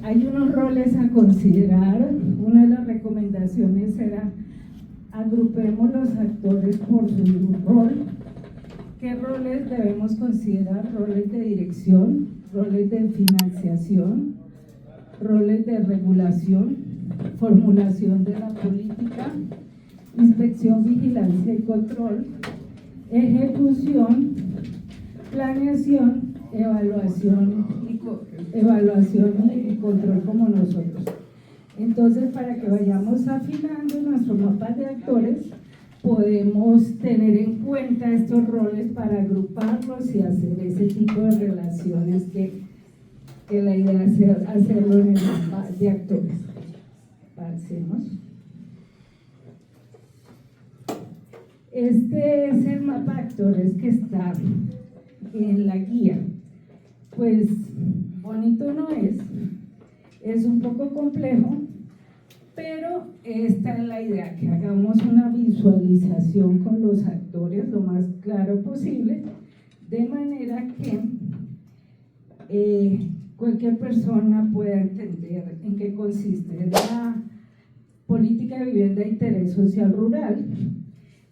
Hay unos roles a considerar. Una de las recomendaciones era agrupemos los actores por su rol. ¿Qué roles debemos considerar? Roles de dirección, roles de financiación, roles de regulación, formulación de la política, inspección, vigilancia y control, ejecución, planeación, evaluación y control como nosotros. Entonces, para que vayamos afinando nuestro mapa de actores, podemos tener en cuenta estos roles para agruparlos y hacer ese tipo de relaciones que la idea es hacerlo en el mapa de actores. Pasemos. Este es el mapa de actores que está en la guía. Pues bonito no es un poco complejo, pero esta es la idea, que hagamos una visualización con los actores lo más claro posible, de manera que cualquier persona pueda entender en qué consiste la política de vivienda de interés social rural.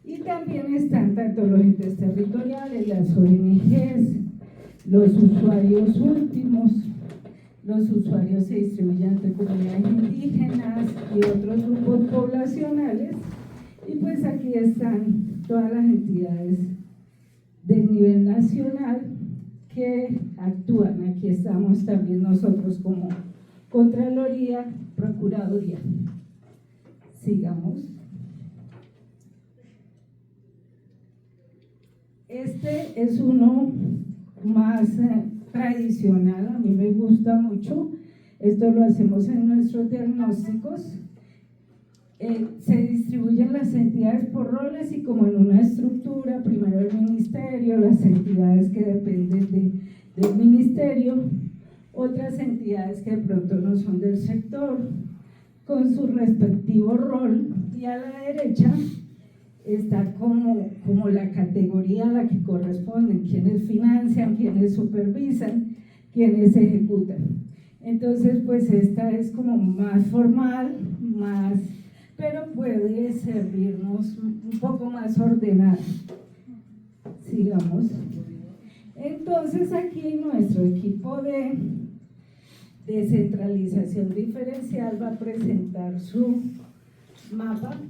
Y también están tanto los entes territoriales, las ONGs, los usuarios últimos. Los usuarios se distribuyen entre comunidades indígenas y otros grupos poblacionales, y pues aquí están todas las entidades del nivel nacional que actúan. Aquí estamos también nosotros como Contraloría, Procuraduría. Sigamos. Este es uno más tradicional, a mí me gusta mucho. Esto lo hacemos en nuestros diagnósticos. Se distribuyen las entidades por roles y como en una estructura, primero el ministerio, las entidades que dependen del ministerio, otras entidades que de pronto no son del sector, con su respectivo rol, y a la derecha está como la categoría a la que corresponden, quienes financian, quienes supervisan, quienes ejecutan. Entonces, pues esta es como más formal, pero puede servirnos un poco más ordenada. Sigamos. Entonces, aquí nuestro equipo de descentralización diferencial va a presentar su mapa.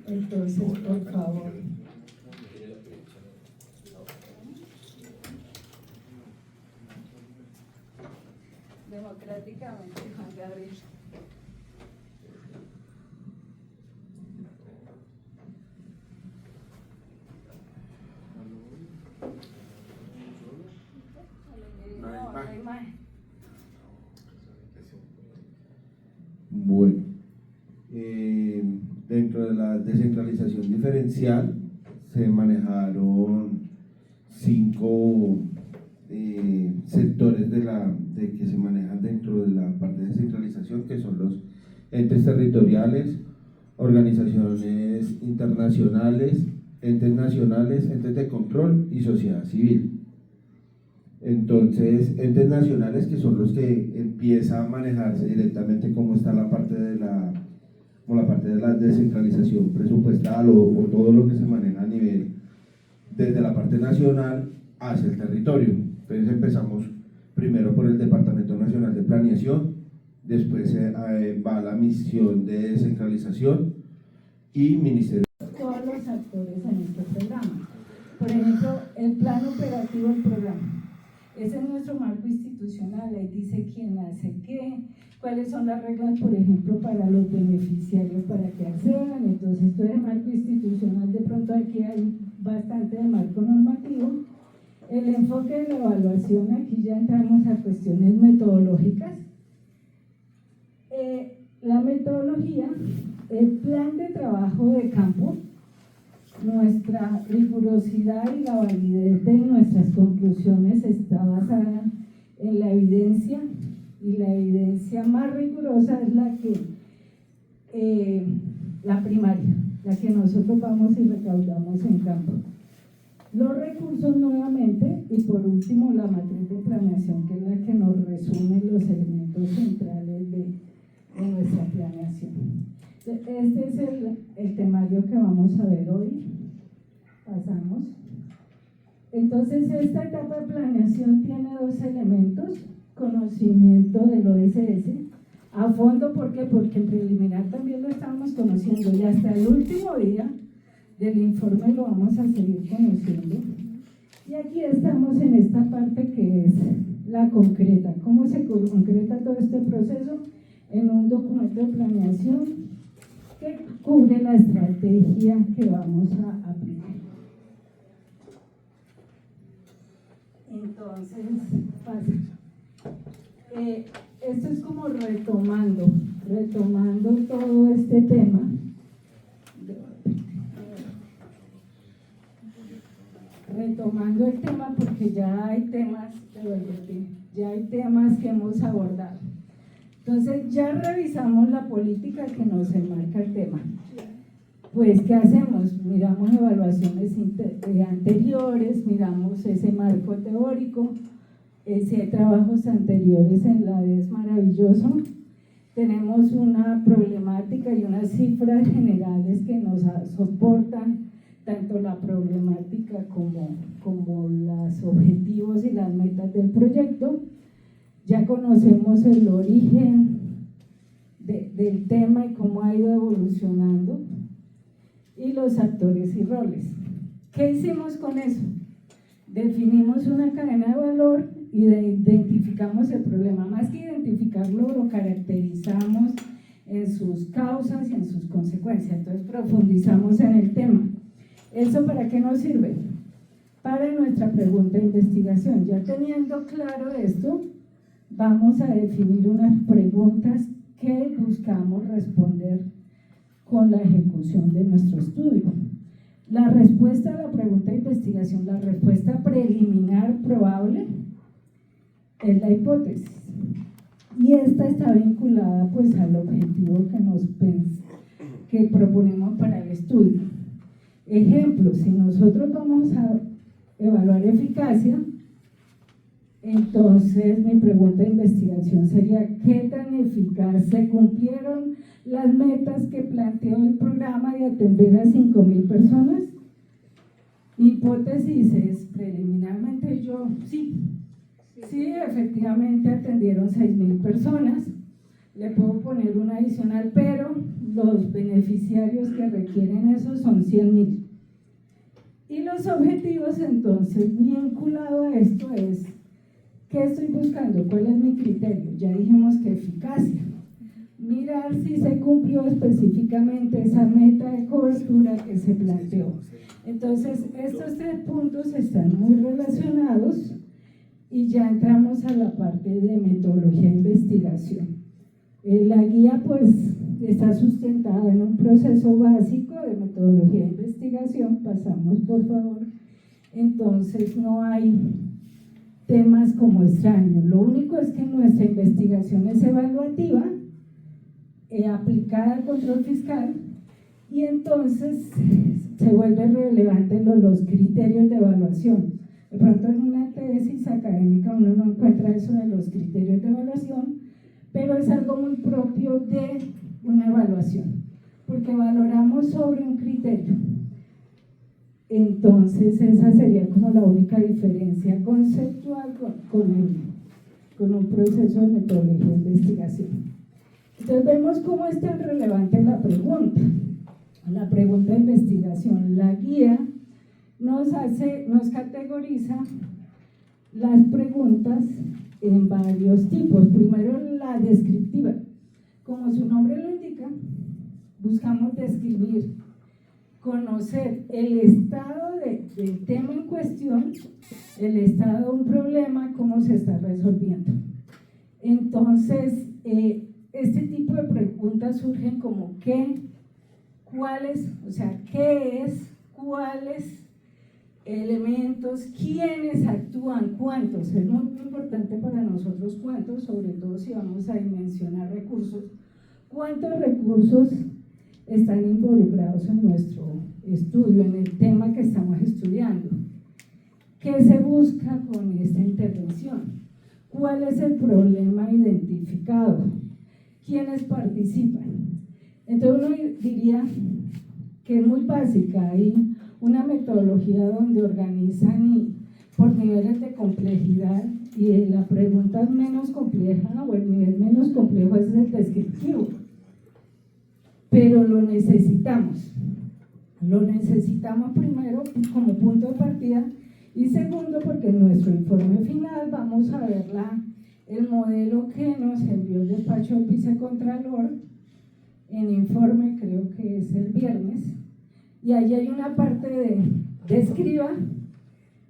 Entonces, por favor. Democráticamente, Juan Gabriel. Bueno, dentro de la descentralización diferencial se manejaron 5 sectores de que se manejan dentro de la parte de descentralización, que son los entes territoriales, organizaciones internacionales, entes nacionales, entes de control y sociedad civil. Entonces, entes nacionales, que son los que empieza a manejarse directamente como está la parte de la descentralización presupuestal o todo lo que se maneja a nivel desde la parte nacional hacia el territorio. Entonces empezamos primero por el Departamento Nacional de Planeación, después va la misión de descentralización y Ministerio. Todos los actores en este programa. Por ejemplo, el plan operativo del programa. Ese es nuestro marco institucional, ahí dice quién hace qué, cuáles son las reglas, por ejemplo, para los beneficiarios para que accedan. Entonces, todo el marco institucional, de pronto aquí hay bastante de marco normativo. El enfoque de la evaluación, aquí ya entramos a cuestiones metodológicas. La metodología, el plan de trabajo de campo, nuestra rigurosidad y la validez de nuestras conclusiones está basada en la evidencia, y la evidencia más rigurosa es la primaria, la que nosotros vamos y recaudamos en campo. Los recursos nuevamente, y por último la matriz de planeación, que es la que nos resume los elementos centrales nuestra planeación. Este es el temario que vamos a ver hoy. Pasamos. Entonces, esta etapa de planeación tiene dos elementos: conocimiento del OSS a fondo. ¿Por qué? Porque en preliminar también lo estábamos conociendo y hasta el último día del informe lo vamos a seguir conociendo. Y aquí estamos en esta parte que es la concreta. ¿Cómo se concreta todo este proceso? En un documento de planeación que cubre la estrategia que vamos a aplicar. Entonces, esto es como retomando todo este tema. Retomando el tema, porque ya hay temas que hemos abordado. Entonces, ya revisamos la política que nos enmarca el tema. Pues, ¿qué hacemos? Miramos evaluaciones anteriores, miramos ese marco teórico, si hay trabajos anteriores en la ADE es maravilloso. Tenemos una problemática y unas cifras generales que nos soportan tanto la problemática como los objetivos y las metas del proyecto. Ya conocemos el origen del tema y cómo ha ido evolucionando, y los actores y roles. ¿Qué hicimos con eso? Definimos una cadena de valor y identificamos el problema. Más que identificarlo, lo caracterizamos en sus causas y en sus consecuencias. Entonces profundizamos en el tema. ¿Eso para qué nos sirve? Para nuestra pregunta de investigación. Ya teniendo claro esto, vamos a definir unas preguntas que buscamos responder con la ejecución de nuestro estudio. La respuesta a la pregunta de investigación, la respuesta preliminar probable, es la hipótesis. Y esta está vinculada pues al objetivo que proponemos para el estudio. Ejemplo, si nosotros vamos a evaluar eficacia, entonces mi pregunta de investigación sería: ¿qué tan eficaz se cumplieron las metas que planteó el programa de atender a 5.000 personas? Mi hipótesis es, preliminarmente, sí, efectivamente atendieron 6.000 personas. Le puedo poner una adicional, pero los beneficiarios que requieren eso son 100.000. Y los objetivos, entonces, vinculado a esto es: ¿qué estoy buscando? ¿Cuál es mi criterio? Ya dijimos que eficacia. Mirar si se cumplió específicamente esa meta de cobertura que se planteó. Entonces, estos tres puntos están muy relacionados y ya entramos a la parte de metodología de investigación. La guía, pues, está sustentada en un proceso básico de metodología de investigación. Pasamos, por favor. Entonces, no hay temas como extraños. Lo único es que nuestra investigación es evaluativa, aplicada al control fiscal, y entonces se vuelve relevante los criterios de evaluación. De pronto en una tesis académica uno no encuentra eso de los criterios de evaluación, pero es algo muy propio de una evaluación, porque valoramos sobre un criterio. Entonces esa sería como la única diferencia conceptual con un proceso de metodología de investigación. Entonces vemos cómo es tan relevante la pregunta de investigación. La guía nos categoriza las preguntas en varios tipos. Primero, la descriptiva. Como su nombre lo indica, buscamos describir, conocer el estado del tema en cuestión, el estado de un problema, cómo se está resolviendo. Entonces, este tipo de preguntas surgen como ¿qué? ¿Cuáles? O sea, ¿qué es? ¿Cuáles elementos? ¿Quiénes actúan? ¿Cuántos? Es muy importante para nosotros cuántos, sobre todo si vamos a dimensionar recursos. ¿Cuántos recursos están involucrados en nuestro estudio, en el tema que estamos estudiando? ¿Qué se busca con esta intervención? ¿Cuál es el problema identificado? quienes participan. Entonces uno diría que es muy básica, hay una metodología donde organizan por niveles de complejidad, y la pregunta menos compleja o el nivel menos complejo es el descriptivo, pero lo necesitamos primero como punto de partida, y segundo porque en nuestro informe final vamos a ver el modelo que nos envió el despacho del vicecontralor en informe, creo que es el viernes, y allí hay una parte de describa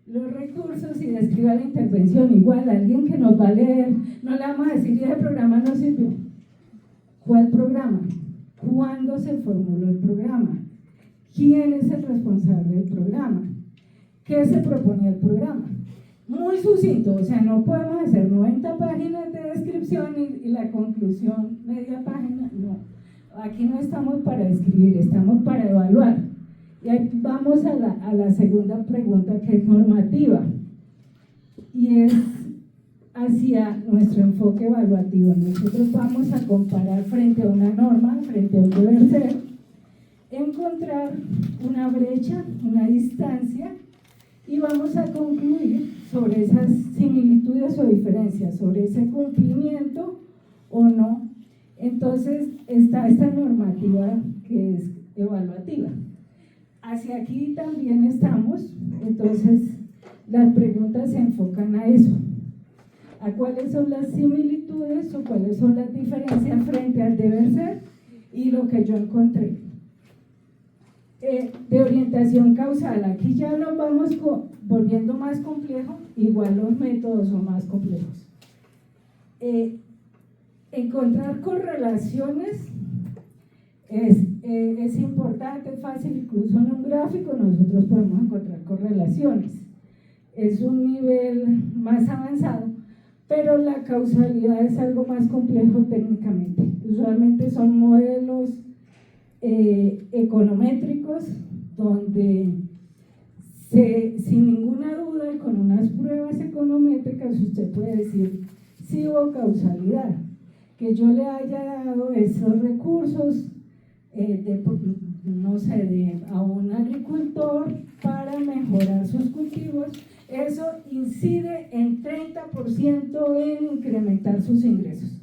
los recursos y describa la intervención. Igual alguien que nos va a leer, no le vamos a decir, ese programa no sirvió. ¿Cuál programa? ¿Cuándo se formuló el programa? ¿Quién es el responsable del programa? ¿Qué se proponía el programa? Muy sucinto, o sea, no podemos hacer 90 páginas de descripción y la conclusión media página, no. Aquí no estamos para escribir, estamos para evaluar. Y ahí vamos a la segunda pregunta, que es normativa, y es hacia nuestro enfoque evaluativo. Nosotros vamos a comparar frente a una norma, frente a un deber ser, encontrar una brecha, una distancia, y vamos a concluir sobre esas similitudes o diferencias, sobre ese cumplimiento o no. Entonces está esta normativa que es evaluativa. Hacia aquí también estamos, entonces las preguntas se enfocan a eso, a cuáles son las similitudes o cuáles son las diferencias frente al deber ser y lo que yo encontré. De orientación causal, aquí ya lo vamos volviendo más complejo, igual los métodos son más complejos. Encontrar correlaciones es importante, es fácil, incluso en un gráfico nosotros podemos encontrar correlaciones. Es un nivel más avanzado, pero la causalidad es algo más complejo técnicamente. Usualmente son modelos econométricos donde sin ninguna duda y con unas pruebas econométricas usted puede decir si hubo causalidad, que yo le haya dado esos recursos a un agricultor para mejorar sus cultivos, eso incide en 30% en incrementar sus ingresos.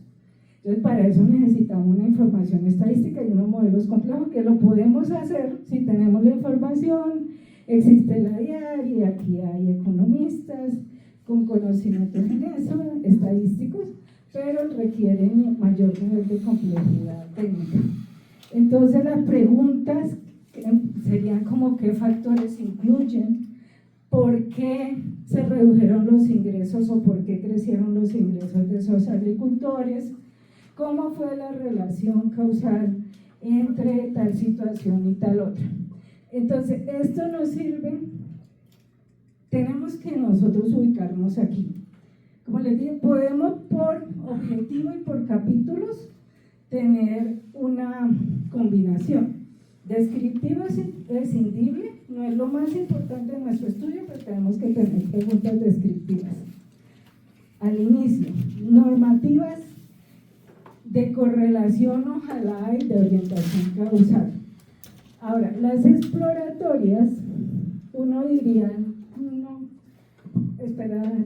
Entonces, para eso necesitamos una información estadística y unos modelos complejos, que lo podemos hacer si tenemos la información, existe la diaria, aquí hay economistas con conocimientos en eso, estadísticos, pero requieren mayor nivel de complejidad técnica. Entonces, las preguntas serían como qué factores incluyen, por qué se redujeron los ingresos o por qué crecieron los ingresos de esos agricultores, cómo fue la relación causal entre tal situación y tal otra. Entonces, esto nos sirve, tenemos que nosotros ubicarnos aquí. Como les dije, podemos por objetivo y por capítulos tener una combinación. Descriptivo es escindible, no es lo más importante en nuestro estudio, pero tenemos que tener preguntas descriptivas. Al inicio, normativas de correlación, ojalá, y de orientación causal. Ahora, las exploratorias, uno diría,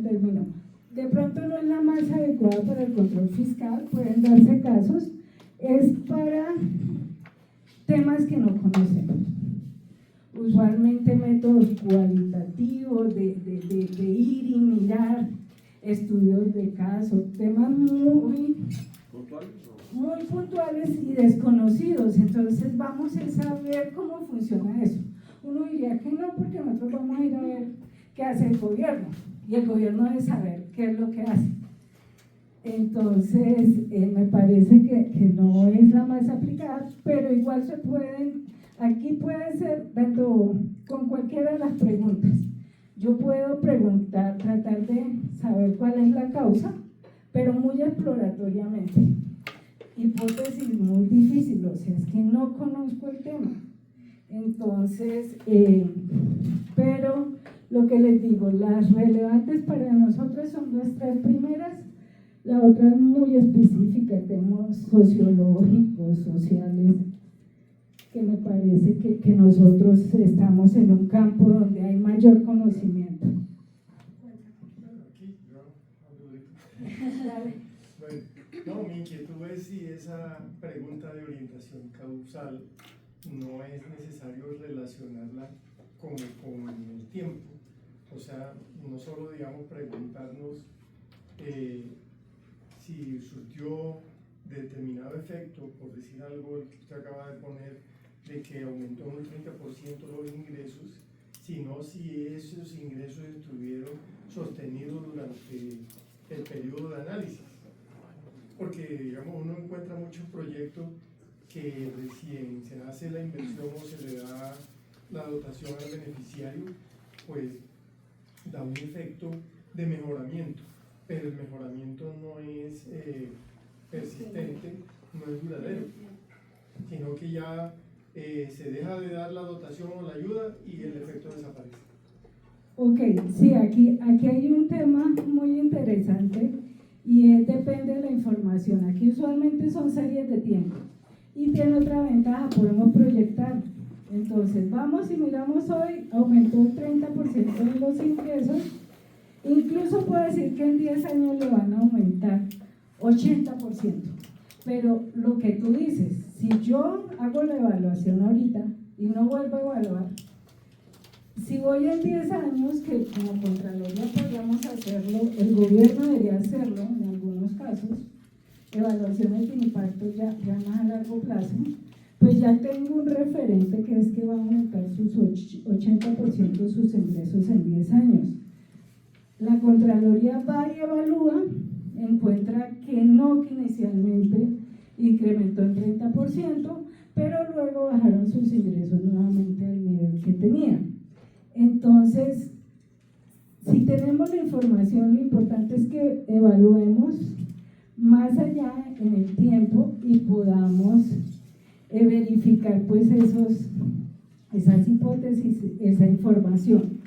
termino. De pronto no es la más adecuada para el control fiscal, pueden darse casos, es para temas que no conocemos. Usualmente métodos cualitativos de ir y mirar, estudios de caso, temas muy puntuales y desconocidos. Entonces vamos a saber cómo funciona eso. Uno diría que no, porque nosotros vamos a ir a ver qué hace el gobierno, y el gobierno debe saber qué es lo que hace. Entonces me parece que no es la más aplicada, pero igual se pueden, aquí puede ser dando con cualquiera de las preguntas. Yo puedo preguntar, tratar de saber cuál es la causa, pero muy exploratoriamente. Hipótesis muy difícil, o sea, es que no conozco el tema. Entonces, pero lo que les digo, las relevantes para nosotros son las tres primeras, La otra es muy específica, temas sociológicos, sociales, que me parece que nosotros estamos en un campo donde hay mayor conocimiento. Bueno, no, mi inquietud es si esa pregunta de orientación causal no es necesario relacionarla con el tiempo. O sea, no solo, digamos, preguntarnos si surtió determinado efecto, por decir algo que usted acaba de poner, de que aumentó un 30% los ingresos, sino si esos ingresos estuvieron sostenidos durante el periodo de análisis. Porque, digamos, uno encuentra muchos proyectos que recién se hace la inversión o se le da la dotación al beneficiario, pues da un efecto de mejoramiento, pero el mejoramiento no es persistente, no es duradero, sino que ya se deja de dar la dotación o la ayuda y el efecto desaparece. Ok, sí, aquí hay un tema muy interesante y depende de la información. Aquí usualmente son series de tiempo y tiene otra ventaja, podemos proyectar. Entonces, vamos y miramos hoy, aumentó el 30% de los ingresos, incluso puedo decir que en 10 años le van a aumentar 80%. Pero lo que tú dices, si yo hago la evaluación ahorita y no vuelvo a evaluar, si voy en 10 años, que como Contraloría podríamos hacerlo, el gobierno debería hacerlo en algunos casos, evaluaciones de impacto ya más a largo plazo, pues ya tengo un referente que es que va a aumentar sus 80% sus ingresos en 10 años. La Contraloría va y evalúa, encuentra que no, que inicialmente incrementó en 30%, pero luego bajaron sus ingresos nuevamente al nivel que tenían. Entonces, si tenemos la información, lo importante es que evaluemos más allá en el tiempo y podamos verificar pues esas hipótesis, esa información.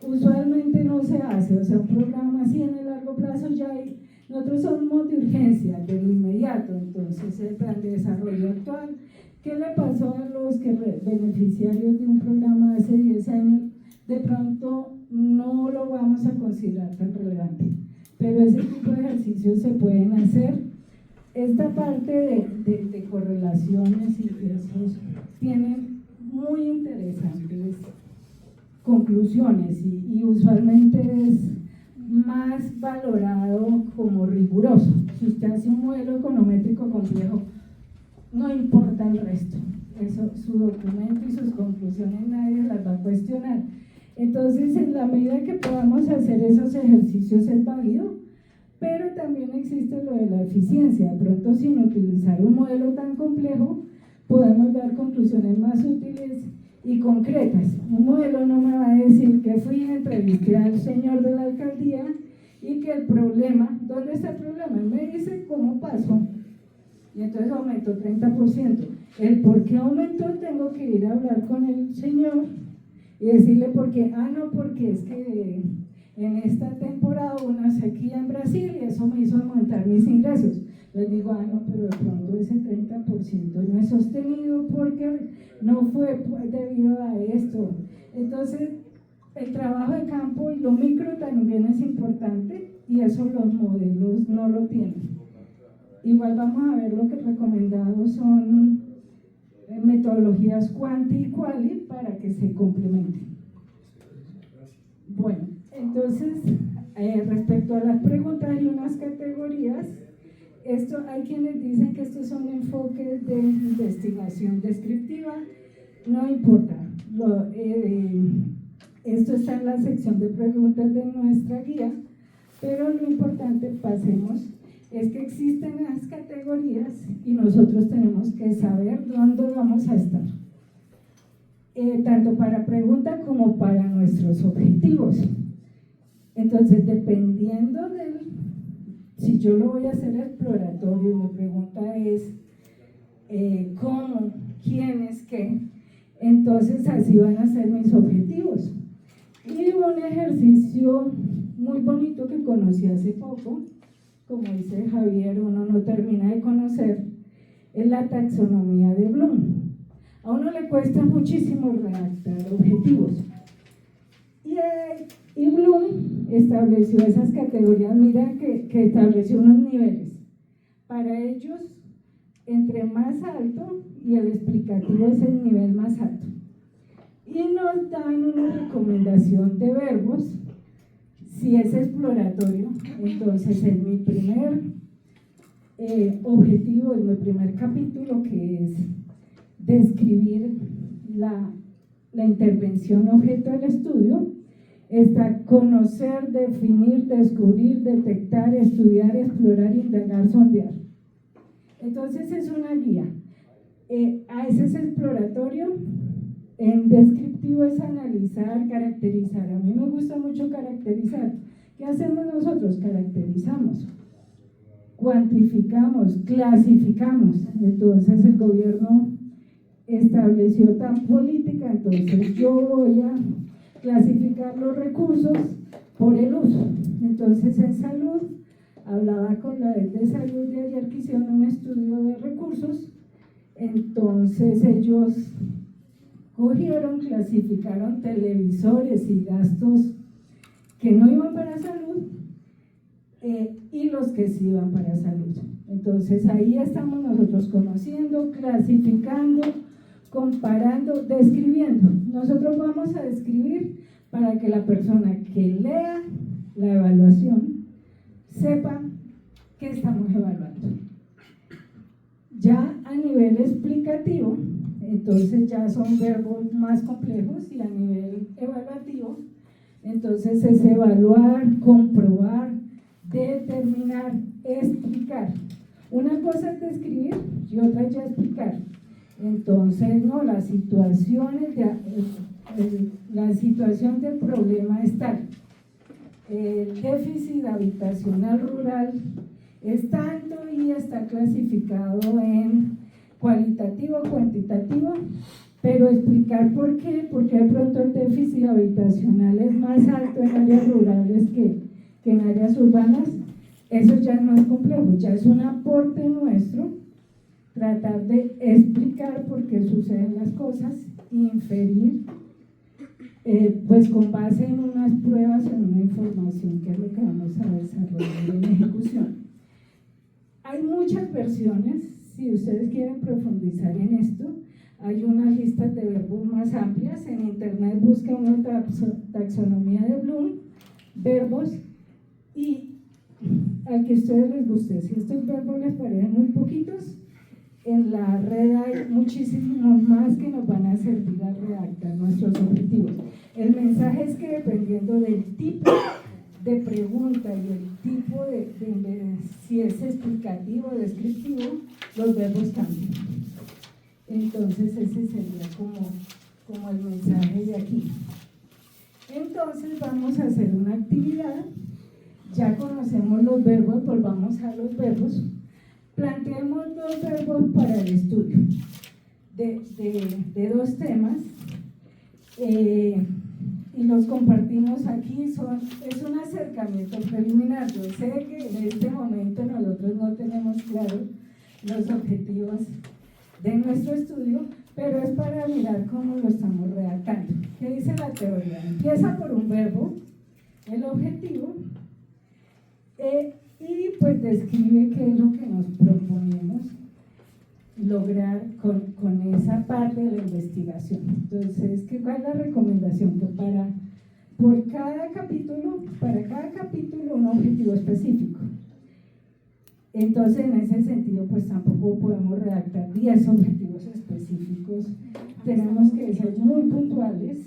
Usualmente no se hace, o sea, un programa así en el largo plazo ya hay, nosotros somos de urgencia, de lo inmediato, entonces el plan de desarrollo actual, ¿qué le pasó a los beneficiarios de un programa de hace 10 años? De pronto no lo vamos a considerar tan relevante, pero ese tipo de ejercicios se pueden hacer. Esta parte de correlaciones y esos tienen muy interesantes conclusiones y usualmente es más valorado como riguroso. Si usted hace un modelo econométrico complejo, no importa el resto, eso, su documento y sus conclusiones nadie las va a cuestionar. Entonces, en la medida que podamos hacer esos ejercicios es válido, pero también existe lo de la eficiencia. De pronto, sin utilizar un modelo tan complejo, podemos dar conclusiones más útiles y concretas. Un modelo no me va a decir que fui a entrevistar al señor de la alcaldía y que el problema, ¿dónde está el problema? Él me dice cómo pasó y entonces aumentó 30%. El por qué aumentó, tengo que ir a hablar con el señor y decirle por qué. No, porque es que en esta temporada hubo una sequía en Brasil y eso me hizo aumentar mis ingresos. Les digo, no, pero de pronto ese 30% no es sostenido porque no fue debido a esto. Entonces, el trabajo de campo y lo micro también es importante y eso los modelos no lo tienen. Igual vamos a ver lo que recomendados son metodologías quanti y quali para que se complementen. Bueno, entonces, respecto a las preguntas hay unas categorías. Hay quienes dicen que estos son enfoques de investigación descriptiva, no importa. Esto está en la sección de preguntas de nuestra guía, pero lo importante, pasemos, es que existen las categorías y nosotros tenemos que saber dónde vamos a estar, tanto para pregunta como para nuestros objetivos. Entonces, dependiendo si yo lo voy a hacer exploratorio, mi pregunta es ¿cómo? ¿Quiénes? ¿Qué? Entonces, así van a ser mis objetivos. Y un ejercicio muy bonito que conocí hace poco, como dice Javier, uno no termina de conocer, es la taxonomía de Bloom. A uno le cuesta muchísimo redactar objetivos. Y Bloom estableció esas categorías, mira que estableció unos niveles. Para ellos, entre más alto, y el explicativo es el nivel más alto. Y nos dan una recomendación de verbos, si es exploratorio. Entonces en mi primer objetivo, en mi primer capítulo, que es describir la intervención objeto del estudio, está conocer, definir, descubrir, detectar, estudiar, explorar, indagar, sondear. Entonces es una guía. A ese es exploratorio. En descriptivo es analizar, caracterizar. A mí me gusta mucho caracterizar. ¿Qué hacemos nosotros? Caracterizamos, cuantificamos, clasificamos. Entonces el gobierno estableció tal política, entonces yo voy a clasificar los recursos por el uso. Entonces en salud, hablaba con la de salud de ayer que hicieron un estudio de recursos. Entonces ellos cogieron, clasificaron televisores y gastos que no iban para salud y los que sí iban para salud. Entonces ahí estamos nosotros conociendo, clasificando, comparando, describiendo. Nosotros vamos a describir para que la persona que lea la evaluación sepa qué estamos evaluando. Ya a nivel explicativo, entonces ya son verbos más complejos, y a nivel evaluativo, entonces es evaluar, comprobar, determinar, explicar. Una cosa es describir y otra es ya explicar. Entonces, no, la situación del problema es tal. El déficit habitacional rural es tanto y está clasificado en cualitativo, cuantitativo, pero explicar por qué, porque de pronto el déficit habitacional es más alto en áreas rurales que en áreas urbanas, eso ya es más complejo, ya es un aporte nuestro, tratar de explicar por qué suceden las cosas, inferir, pues con base en unas pruebas, en una información que es lo que vamos a desarrollar en ejecución. Hay muchas versiones, si ustedes quieren profundizar en esto, hay unas listas de verbos más amplias. En internet busquen una taxonomía de Bloom, verbos, y al que a ustedes les guste. Si estos verbos les parecen muy poquitos, en la red hay muchísimos más que nos van a servir a redactar nuestros objetivos. El mensaje es que dependiendo del tipo de pregunta y el tipo de si es explicativo o descriptivo, los verbos cambian. Entonces ese sería como el mensaje de aquí. Entonces vamos a hacer una actividad. Ya conocemos los verbos, volvamos a los verbos. Planteemos dos verbos para el estudio de dos temas y los compartimos aquí. Es un acercamiento preliminar. Yo sé que en este momento nosotros no tenemos claros los objetivos de nuestro estudio, pero es para mirar cómo lo estamos redactando. ¿Qué dice la teoría? Empieza por un verbo, el objetivo, y pues describe qué es lo que nos proponemos lograr con esa parte de la investigación. Entonces, ¿cuál es la recomendación? Que para cada capítulo un objetivo específico. Entonces, en ese sentido, pues tampoco podemos redactar 10 objetivos específicos. Tenemos que ser muy puntuales,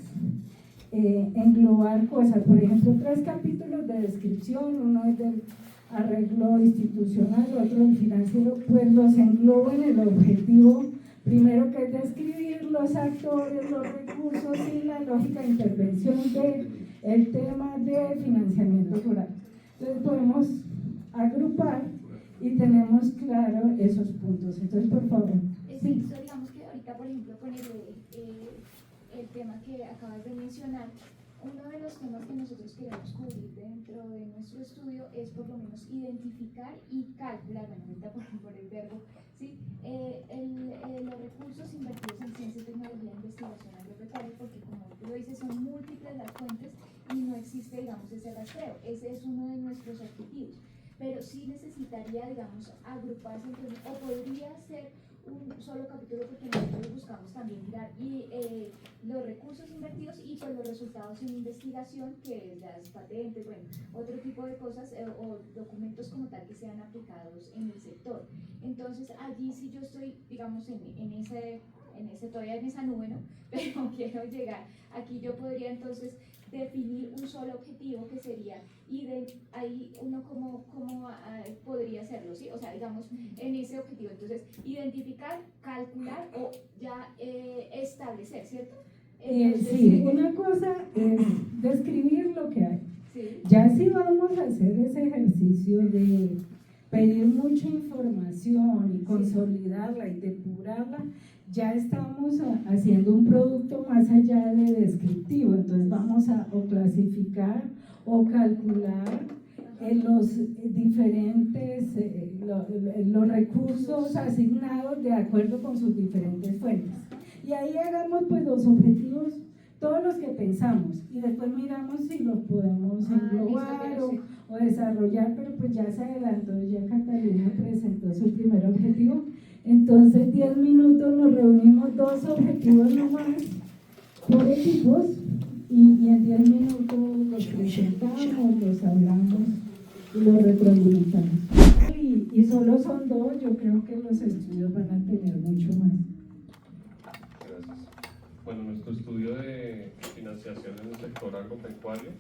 englobar cosas. Por ejemplo, 3 capítulos de descripción, uno es del arreglo institucional, otro del financiero, pues los englobo en el objetivo primero, que es describir los actores, los recursos y la lógica de intervención del tema de financiamiento rural. Entonces podemos agrupar y tenemos claro esos puntos. Entonces, por favor. Sí, digamos que ahorita, por ejemplo, con el tema que acabas de mencionar, uno de los temas que nosotros queremos cubrir dentro de nuestro estudio es por lo menos identificar y calcular, bueno, ahorita por el verbo, ¿sí? Los recursos invertidos en ciencia, tecnología, investigación agropecuaria, porque como tú lo dices, son múltiples las fuentes y no existe, digamos, ese rastreo. Ese es uno de nuestros objetivos. Pero sí necesitaría, digamos, agruparse, entonces, o podría ser un solo capítulo, porque nosotros buscamos también mirar los recursos invertidos y pues los resultados en investigación, que es las patentes, bueno, otro tipo de cosas o documentos como tal que sean aplicados en el sector. Entonces allí sí yo estoy, digamos, todavía en esa nube, ¿no? Pero quiero llegar, aquí yo podría entonces definir un solo objetivo que sería, y de ahí uno cómo podría hacerlo, ¿sí? O sea, digamos, en ese objetivo, entonces, identificar, calcular o ya establecer, ¿cierto? Entonces, Sí, una cosa es describir lo que hay. Sí. Ya si vamos a hacer ese ejercicio de pedir mucha información y consolidarla y depurarla, ya estamos haciendo un producto más allá de descriptivo. Entonces vamos a o clasificar o calcular los diferentes los recursos asignados de acuerdo con sus diferentes fuentes. Y ahí hagamos pues los objetivos, todos los que pensamos, y después miramos si los podemos englobar o desarrollar, pero pues ya se adelantó, ya Catalina presentó su primer objetivo. Entonces 10 minutos nos reunimos, 2 objetivos nomás por equipos, y en 10 minutos los presentamos, los hablamos y los retroalimentamos. Y solo son 2, yo creo que los estudios van a tener mucho más. Gracias. Bueno, nuestro estudio de financiación en el sector agropecuario,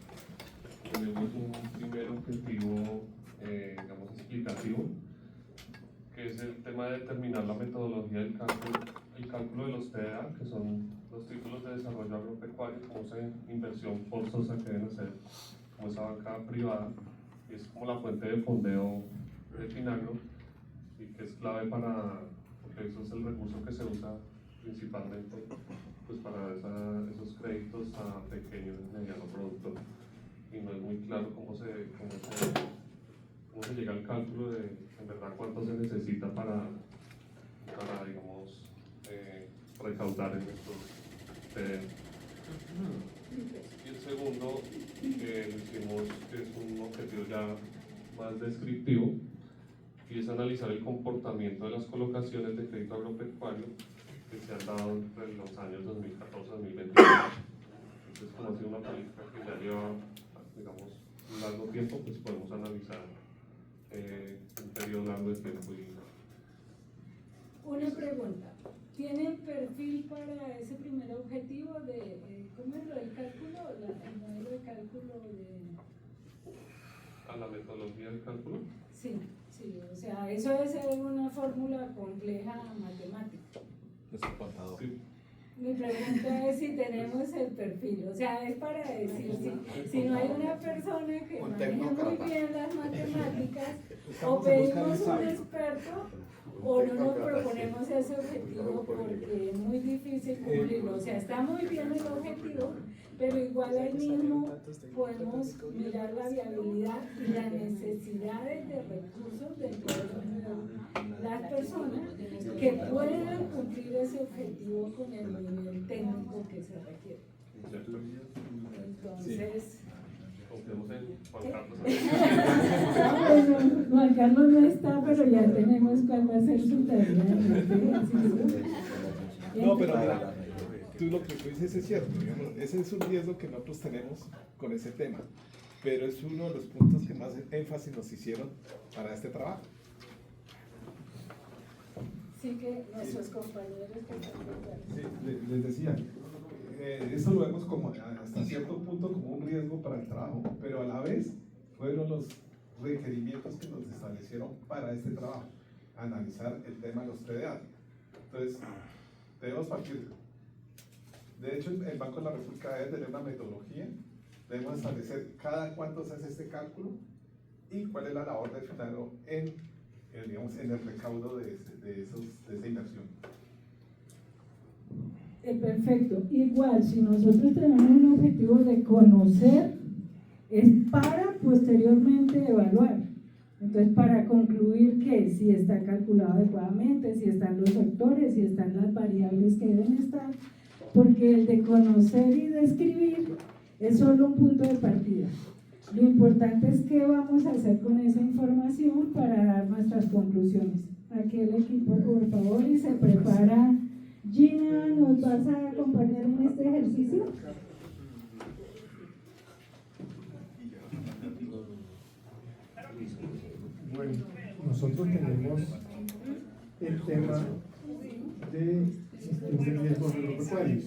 tenemos un primer objetivo, digamos, explicativo, que es el tema de determinar la metodología del cálculo de los TDA, que son los títulos de desarrollo agropecuario, como esa inversión forzosa que deben hacer como esa banca privada, y es como la fuente de fondeo de Finagro, y que es clave porque eso es el recurso que se usa principalmente pues para esos créditos a pequeño y mediano productor, y no es muy claro cómo se llega al cálculo de en verdad cuánto se necesita para digamos, recaudar en estos TDA. Y el segundo que hicimos, que es un objetivo ya más descriptivo, y es analizar el comportamiento de las colocaciones de crédito agropecuario que se han dado entre los años 2014 y 2021. Entonces, como ha sido una política que ya lleva, digamos, un largo tiempo, pues podemos analizar un periodo largo de tiempo. Una pregunta, ¿tienen perfil para ese primer objetivo de, cómo es lo del cálculo, el modelo de cálculo de... ¿A la metodología del cálculo? Sí, o sea, eso es una fórmula compleja matemática. Sí. Mi pregunta es si tenemos el perfil, o sea, es para decir, si no hay una persona que maneja muy bien las matemáticas, o pedimos un experto, o no nos proponemos ese objetivo porque es muy difícil cumplirlo. O sea, está muy bien el objetivo, pero igual ahí mismo podemos mirar la viabilidad y las necesidades de recursos dentro de las personas que puedan cumplir ese objetivo con el nivel técnico que se requiere. Entonces... Confiamos en Juan Carlos. Bueno, Juan Carlos no está, pero ya tenemos cuál va a ser su tarea en este ejercicio. No, pero mira, lo que tú dices es cierto, digamos, ese es un riesgo que nosotros tenemos con ese tema, pero es uno de los puntos que más énfasis nos hicieron para este trabajo. Sí, que nuestros compañeros que están... Sí, les decía, eso lo vemos como hasta cierto punto como un riesgo para el trabajo, pero a la vez fueron los requerimientos que nos establecieron para este trabajo, analizar el tema de los TDA. Entonces, debemos partir. De hecho, el Banco de la República debe tener una metodología, debemos establecer cada cuánto se hace este cálculo y cuál es la labor del Finagro digamos, en el recaudo de esa inversión. Perfecto. Igual, si nosotros tenemos un objetivo de conocer, es para posteriormente evaluar. Entonces, para concluir que si está calculado adecuadamente, si están los factores, si están las variables que deben estar, porque el de conocer y describir es solo un punto de partida. Lo importante es qué vamos a hacer con esa información para dar nuestras conclusiones. Aquí el equipo, por favor, y se prepara. Gina, ¿nos vas a acompañar en este ejercicio? Bueno, nosotros tenemos el tema de gestión de riesgos agropecuarios.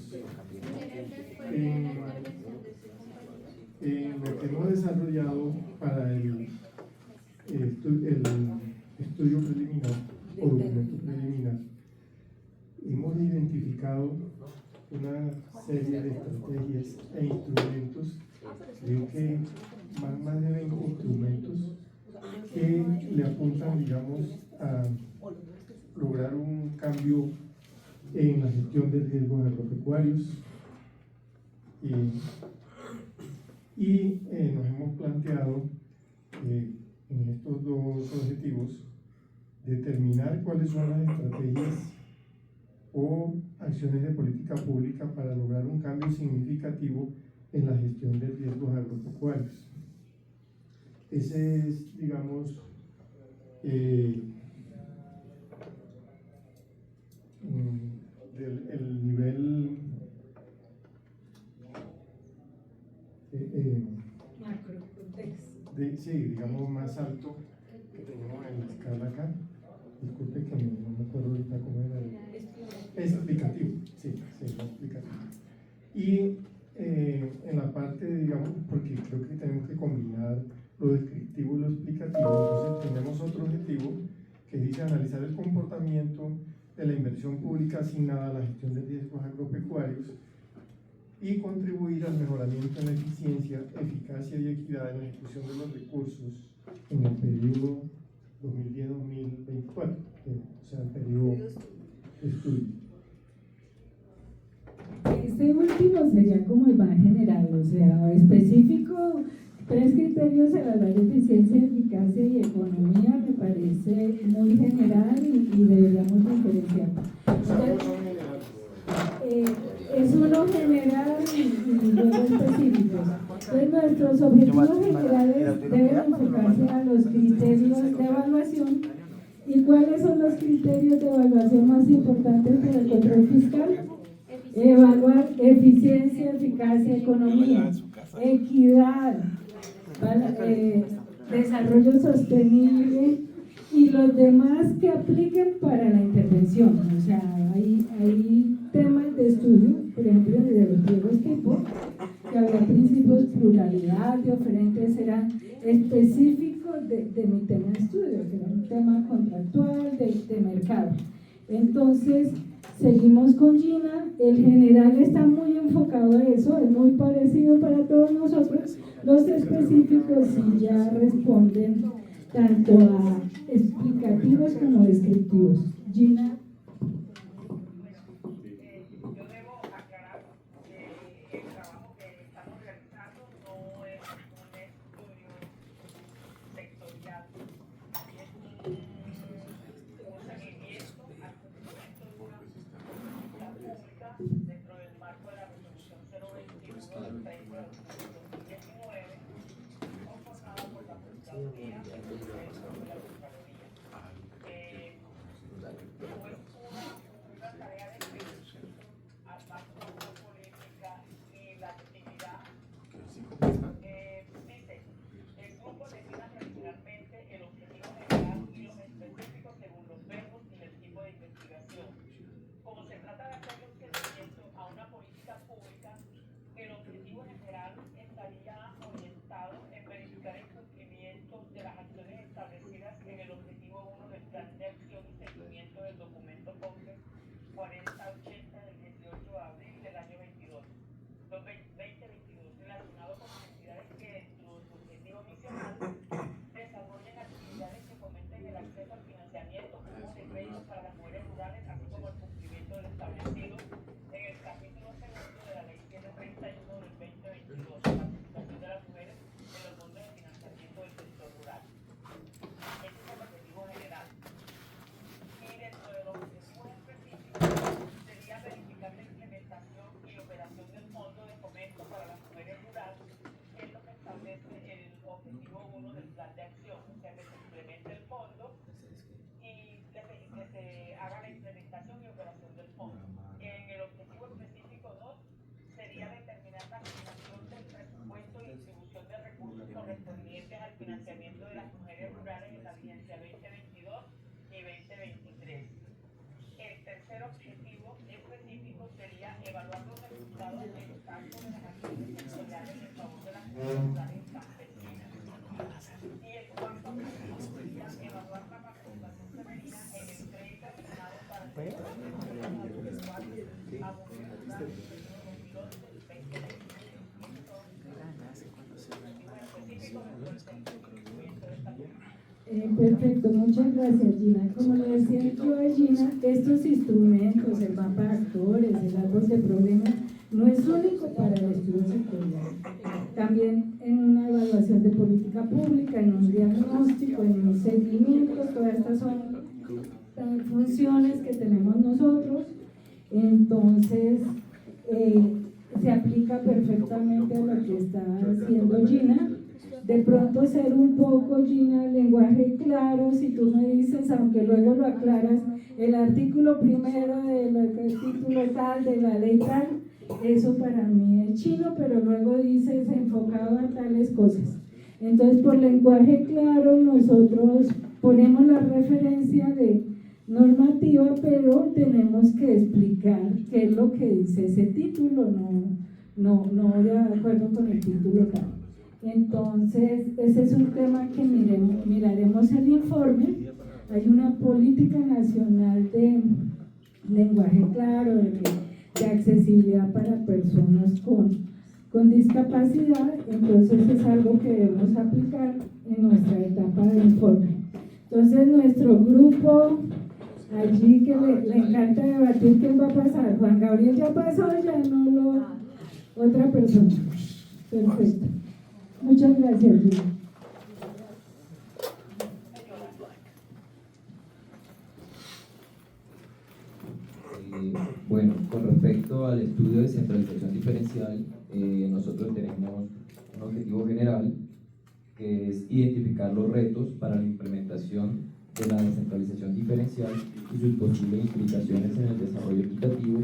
En lo que hemos desarrollado para el estudio preliminar o documento preliminar, hemos identificado una serie de estrategias e instrumentos, creo que van más de 20 instrumentos que le apuntan, digamos, a lograr un cambio en la gestión de riesgos agropecuarios y nos hemos planteado en estos dos objetivos determinar cuáles son las estrategias o acciones de política pública para lograr un cambio significativo en la gestión de riesgos agropecuarios. Ese es, digamos, el nivel sí, digamos, más alto que tenemos en la escala acá. Disculpe que no me acuerdo ahorita cómo era es explicativo, sí, explicativo. Y en la parte, digamos, porque creo que tenemos que combinar lo descriptivo y lo explicativo, entonces tenemos otro objetivo que dice analizar el comportamiento de la inversión pública asignada a la gestión de riesgos agropecuarios y contribuir al mejoramiento en la eficiencia, eficacia y equidad en la ejecución de los recursos en el periodo 2010-2024, o sea, el periodo de estudio. Este último sería como el más general, o sea, específico, 3 criterios: evaluar eficiencia, eficacia y economía. Me parece muy general y deberíamos diferenciar. Es uno general y luego específicos. Entonces, nuestros objetivos generales deben enfocarse a los criterios de evaluación. ¿Y cuáles son los criterios de evaluación más importantes para el control fiscal? Evaluar eficiencia, eficacia, economía, equidad, desarrollo sostenible y los demás que apliquen para la intervención. O sea, hay temas de estudio, por ejemplo, de los pliegos tipo, que había principios pluralidad, de oferentes eran específicos de mi tema de estudio, que era un tema contractual, de mercado. Entonces, seguimos con Gina. El general está muy enfocado a eso, es muy parecido para todos nosotros. Los específicos sí ya responden tanto a explicativos como descriptivos. Gina. Yo debo aclarar que el trabajo que estamos realizando no es un estudio sectorial, es un seguimiento al cumplimiento de una política pública dentro del marco de la resolución 021 del 30 de octubre de 2019, conformada por la Procuraduría de la Contraloría. marco de las acciones sectoriales en favor de las comunidades campesinas. Y en cuanto a evaluar la participación femenina en el crédito asignado para el Perfecto, muchas gracias, Gina. Como le decía yo a Gina, estos instrumentos, el mapa de actores, el árbol de problemas, no es único para el estudio sectorial. También en una evaluación de política pública, en un diagnóstico, en un seguimiento, todas estas son funciones que tenemos nosotros. Entonces, se aplica perfectamente a lo que está haciendo Gina. De pronto ser un poco, Gina, lenguaje claro, si tú me dices, aunque luego lo aclaras, el artículo primero del título tal, de la ley tal, eso para mí es chino, pero luego dices enfocado a tales cosas. Entonces, por lenguaje claro, nosotros ponemos la referencia de normativa, pero tenemos que explicar qué es lo que dice ese título, no de acuerdo con el título tal. Entonces, ese es un tema que miraremos el informe. Hay una política nacional de lenguaje claro, de accesibilidad para personas con discapacidad, entonces es algo que debemos aplicar en nuestra etapa de informe. Entonces, nuestro grupo allí que le encanta debatir quién va a pasar, Juan Gabriel ya pasó, ya no lo... otra persona. Perfecto. Muchas gracias, Gina. Bueno, con respecto al estudio de centralización diferencial, nosotros tenemos un objetivo general que es identificar los retos para la implementación de la descentralización diferencial y sus posibles implicaciones en el desarrollo equitativo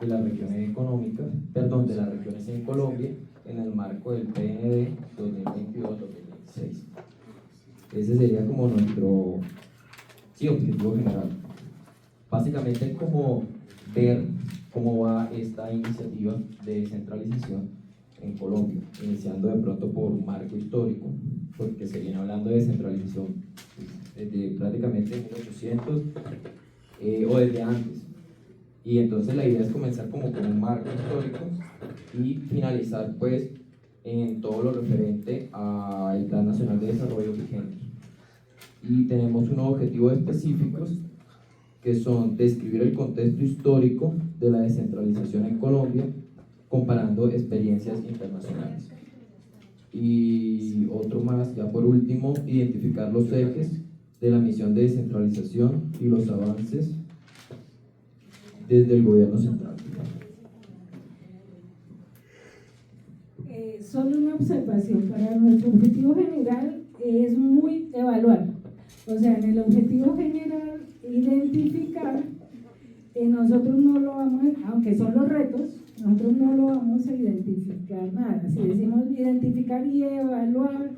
de las regiones económicas, de las regiones en Colombia, en el marco del PND 2022-2026. Ese sería como nuestro objetivo general. Básicamente es como ver cómo va esta iniciativa de descentralización en Colombia, iniciando de pronto por un marco histórico, porque se viene hablando de descentralización desde prácticamente 1800 o desde antes. Y entonces la idea es comenzar como con un marco histórico y finalizar pues en todo lo referente al Plan Nacional de Desarrollo vigente. Y tenemos unos objetivos específicos que son describir el contexto histórico de la descentralización en Colombia, comparando experiencias internacionales. Y otro más, ya por último, identificar los ejes de la misión de descentralización y los avances desde el gobierno central. Solo una observación, para nuestro objetivo general es muy evaluar, o sea, en el objetivo general identificar, nosotros no lo vamos, aunque son los retos, nosotros no lo vamos a identificar nada, si decimos identificar y evaluar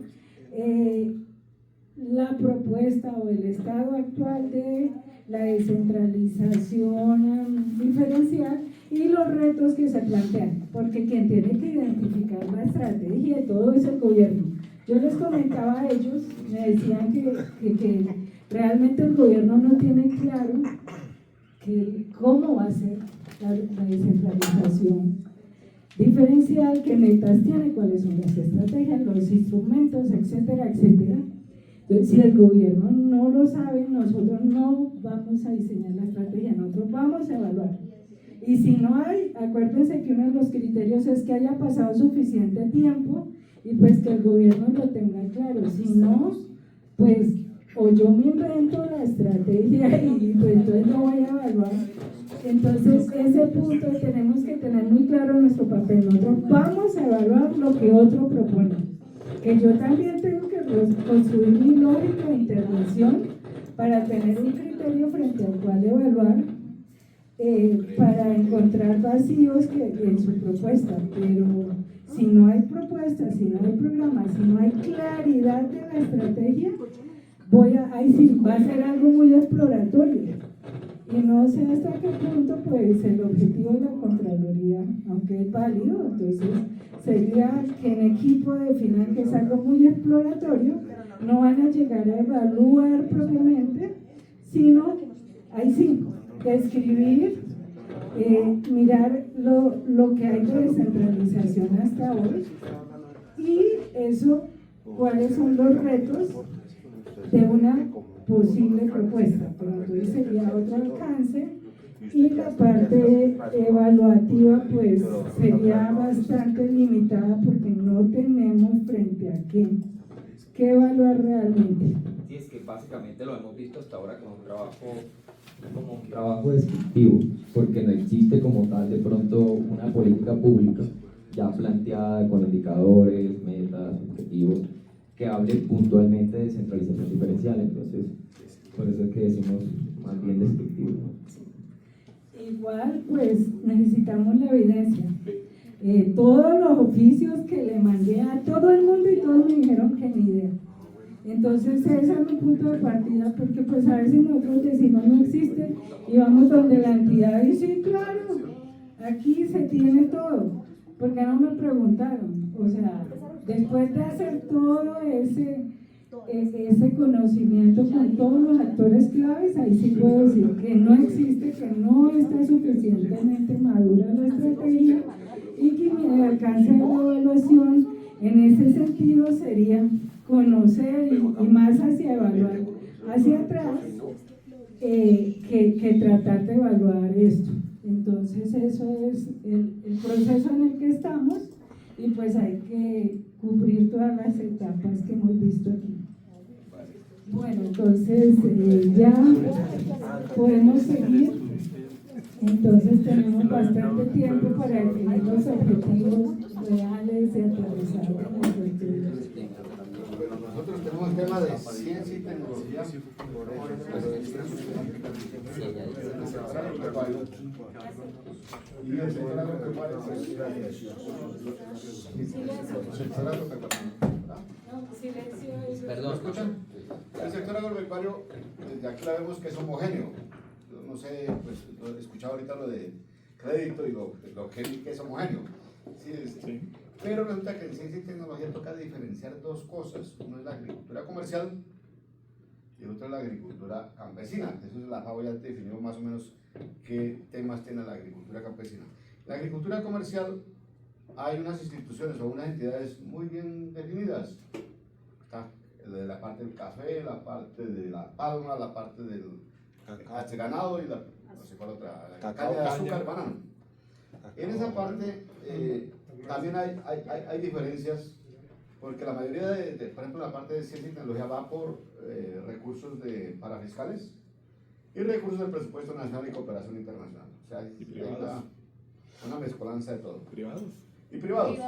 la propuesta o el estado actual de la descentralización diferencial y los retos que se plantean, porque quien tiene que identificar la estrategia de todo es el gobierno. Yo les comentaba a ellos, me decían que realmente el gobierno no tiene claro cómo va a ser la descentralización diferencial, qué metas tiene, cuáles son las estrategias, los instrumentos, etcétera, etcétera. Entonces, si el gobierno no lo sabe, nosotros no vamos a diseñar la estrategia, nosotros vamos a evaluar. Y si no hay, acuérdense que uno de los criterios es que haya pasado suficiente tiempo y pues que el gobierno lo tenga claro. Si no, pues o yo me invento la estrategia y pues entonces no voy a evaluar. Entonces ese punto tenemos que tener muy claro nuestro papel. Nosotros vamos a evaluar lo que otro propone. Que yo también tengo que construir mi lógica de intervención para tener un criterio frente al cual evaluar, para encontrar vacíos en su propuesta, pero si no hay propuesta, si no hay programa, si no hay claridad de la estrategia, ahí sí va a ser algo muy exploratorio Y no sé hasta qué punto, pues, el objetivo de la Contraloría, aunque es válido, entonces sería que en equipo definan que es algo muy exploratorio, no van a llegar a evaluar propiamente, sino hay 5, describir, mirar lo que hay de descentralización hasta hoy y eso, cuáles son los retos de una posible propuesta, pero entonces sería otro alcance y la parte evaluativa pues sería bastante limitada porque no tenemos frente a qué evaluar realmente. Sí, es que básicamente lo hemos visto hasta ahora como un trabajo descriptivo, porque no existe como tal de pronto una política pública ya planteada con indicadores, metas, objetivos, que hable puntualmente de centralización diferencial. Entonces, por eso es que decimos más bien descriptivo. Igual, pues necesitamos la evidencia. Todos los oficios que le mandé a todo el mundo y todos me dijeron que ni idea. Entonces ese es mi punto de partida, porque pues a veces nosotros decimos no existe y vamos donde la entidad y sí, claro, aquí se tiene todo. ¿Por qué no me preguntaron? O sea, después de hacer todo ese conocimiento con todos los actores claves, ahí sí puedo decir que no existe, que no está suficientemente madura la estrategia y que mi alcance de la evaluación en ese sentido sería conocer y más hacia evaluar hacia atrás que tratar de evaluar esto. Entonces eso es el proceso en el que estamos y pues hay que cubrir todas las etapas que hemos visto aquí. Bueno, entonces ya podemos seguir. Entonces tenemos bastante tiempo para definir los objetivos reales y aterrizar en nuestro estudio. Bueno, nosotros tenemos el tema de ciencia y tecnología. Y el sector agropecuario. Perdón, ¿escuchan? El sector agropecuario, desde aquí la vemos que es homogéneo. Yo no sé, pues he escuchado ahorita lo de crédito y lo que es homogéneo. Sí. Pero resulta que en ciencia y tecnología toca diferenciar dos cosas. Uno es la agricultura comercial y el otro es la agricultura campesina. Eso es la FAO ya definió más o menos qué temas tiene la agricultura campesina. La agricultura comercial hay unas instituciones o unas entidades muy bien definidas. Está de la parte del café, la parte de la palma, la parte del ganado y la, no sé cuál otra, la caña de azúcar, banano. En esa parte también hay diferencias, porque la mayoría por ejemplo, la parte de ciencia y tecnología va por recursos parafiscales y recursos del presupuesto nacional y cooperación internacional. O sea, hay una mezcolanza de todo. ¿Privados? Y privados.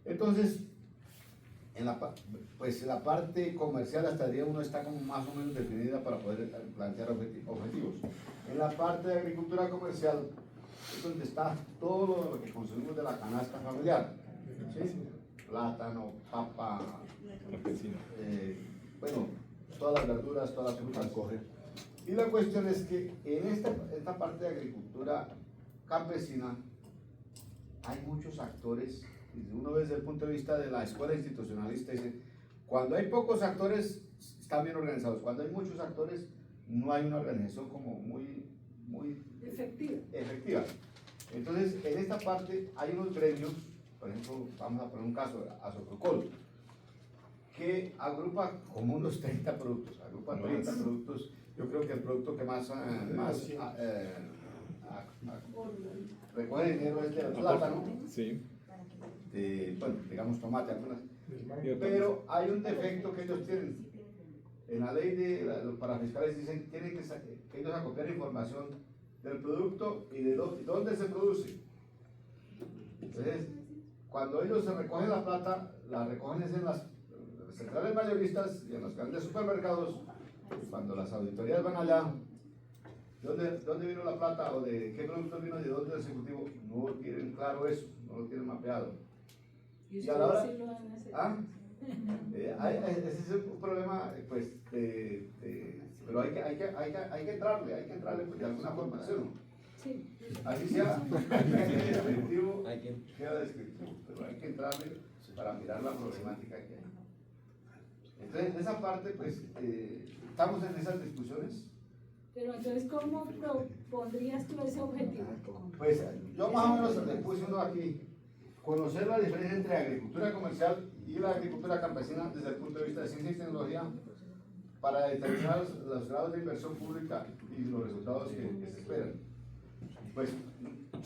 Entonces, en la parte comercial hasta el día uno está como más o menos definida para poder plantear objetivos. En la parte de agricultura comercial es donde está todo lo que consumimos de la canasta familiar, ¿sí? Plátano, papa, bueno, todas las verduras, todas las frutas. Y la cuestión es que en esta parte de agricultura campesina hay muchos actores. Y uno ve desde el punto de vista de la escuela institucionalista, dice, cuando hay pocos actores están bien organizados, cuando hay muchos actores no hay una organización como muy efectiva. Entonces, en esta parte hay unos gremios, por ejemplo, vamos a poner un caso, Asoprocol, que agrupa como unos 30 productos, productos. Yo creo que el producto que más recoge dinero es el plátano. Sí. Bueno, digamos tomate, algunas. Pero hay un defecto que ellos tienen. En la ley de los parafiscales dicen que tienen que ellos acopiar información del producto y de dónde se produce. Entonces, cuando ellos se recogen la plata, la recogen en las centrales mayoristas y en los grandes supermercados. Cuando las auditorías van allá, ¿dónde vino la plata o de qué producto vino, de dónde el ejecutivo? No tienen claro eso, no lo tienen mapeado. ¿Y a la hora, sí lo van a hacer? ese es un problema pues, de pero hay que entrarle pues, de alguna forma, ¿sí o no? Sí. Así sea, descriptivo, queda descriptivo, pero hay que entrarle para mirar la problemática que hay. Entonces, en esa parte, pues, estamos en esas discusiones. Pero entonces, ¿cómo propondrías tú ese objetivo? Pues, yo más o menos le puse uno aquí, conocer la diferencia entre agricultura comercial y la agricultura campesina desde el punto de vista de ciencia y tecnología para determinar los grados de inversión pública y los resultados que se esperan. Pues,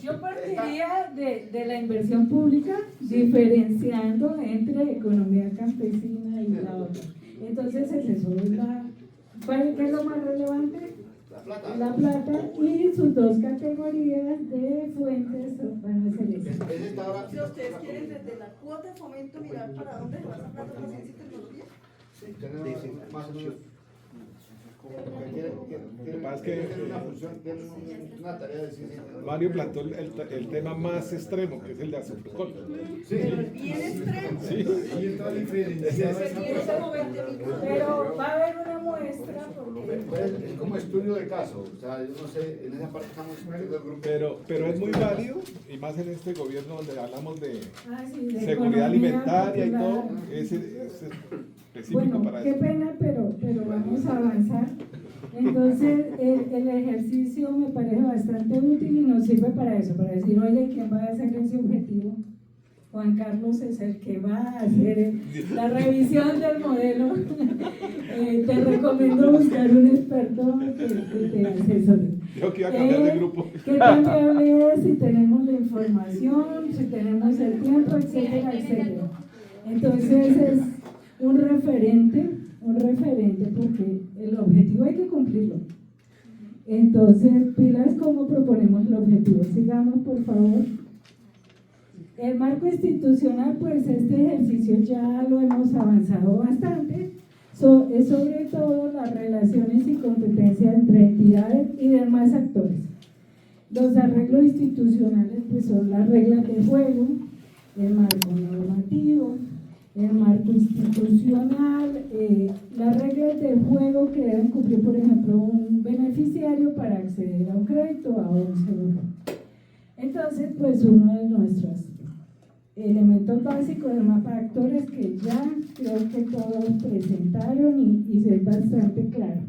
yo partiría de la inversión pública diferenciando entre economía campesina y la otra. Entonces es eso, ¿qué es lo más relevante? La plata y sus dos categorías de fuentes van a ser esas. Si ustedes quieren desde la cuota de fomento mirar para dónde se va esa plata para ciencia y tecnología. Sí, tenemos más o menos. Lo que pasa es que una tarea de ciencia y tecnología. Mario planteó el tema más extremo, que es el de Azufricol. Sí. Pero es bien extremo. Sí. Y está diferenciado esa cosa. Pero va a haber una muestra porque... Pues, es como estudio de caso, o sea, yo no sé, en esa parte estamos discutiendo el grupo. Pero es muy válido, y más en este gobierno donde hablamos de sí, de seguridad economía alimentaria y popular. todo, es específico Bueno, para qué eso. pena, pero vamos a avanzar. Entonces, el ejercicio me parece bastante útil y nos sirve para eso, para decir, oye, ¿quién va a hacer ese objetivo? Juan Carlos es el que va a hacer la revisión del modelo. Te recomiendo buscar un experto que te asesore. Yo que iba a cambiar de grupo. ¿Qué tan viable es? Si tenemos la información, si tenemos el tiempo, etcétera, etcétera. Entonces es un referente porque el objetivo hay que cumplirlo. Entonces, pilas, ¿cómo proponemos el objetivo? Sigamos, por favor. El marco institucional, pues este ejercicio ya lo hemos avanzado bastante. Es sobre todo las relaciones y competencias entre entidades y demás actores. Los arreglos institucionales, pues son las reglas de juego, el marco normativo, el marco institucional, las reglas de juego que deben cumplir, por ejemplo, un beneficiario para acceder a un crédito, a un seguro. Entonces, pues uno de nuestros elementos básicos del mapa de actores que ya creo que todos presentaron y es bastante claro.